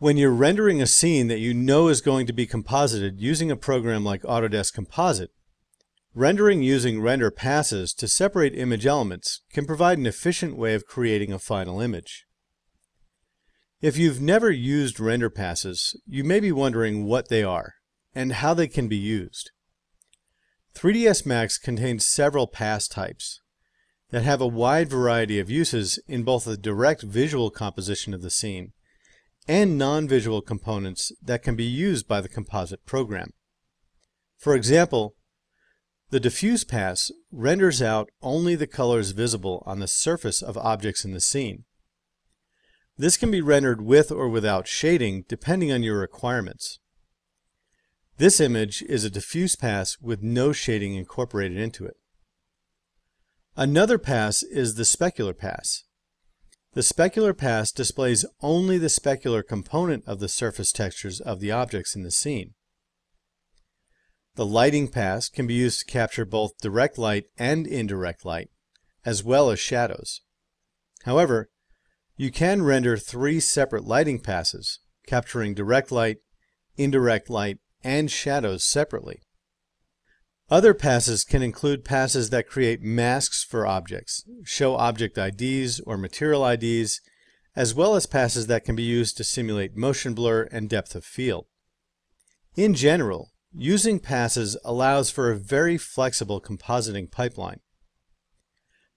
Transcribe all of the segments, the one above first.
When you're rendering a scene that you know is going to be composited using a program like Autodesk Composite, rendering using render passes to separate image elements can provide an efficient way of creating a final image. If you've never used render passes, you may be wondering what they are and how they can be used. 3ds Max contains several pass types that have a wide variety of uses in both the direct visual composition of the scene and non-visual components that can be used by the composite program. For example, the diffuse pass renders out only the colors visible on the surface of objects in the scene. This can be rendered with or without shading depending on your requirements. This image is a diffuse pass with no shading incorporated into it. Another pass is the specular pass. The specular pass displays only the specular component of the surface textures of the objects in the scene. The lighting pass can be used to capture both direct light and indirect light, as well as shadows. However, you can render 3 separate lighting passes, capturing direct light, indirect light, and shadows separately. Other passes can include passes that create masks for objects, show object IDs or material IDs, as well as passes that can be used to simulate motion blur and depth of field. In general, using passes allows for a very flexible compositing pipeline.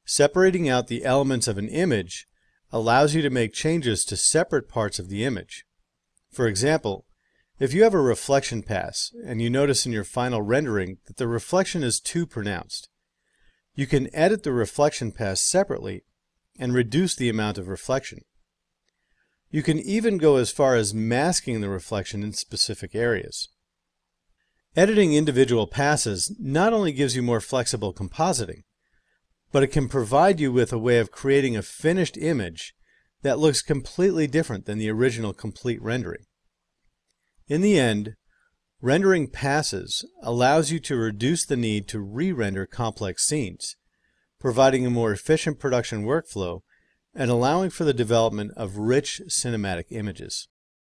Separating out the elements of an image allows you to make changes to separate parts of the image. For example, if you have a reflection pass and you notice in your final rendering that the reflection is too pronounced, you can edit the reflection pass separately and reduce the amount of reflection. You can even go as far as masking the reflection in specific areas. Editing individual passes not only gives you more flexible compositing, but it can provide you with a way of creating a finished image that looks completely different than the original complete rendering. In the end, rendering passes allows you to reduce the need to re-render complex scenes, providing a more efficient production workflow and allowing for the development of rich cinematic images.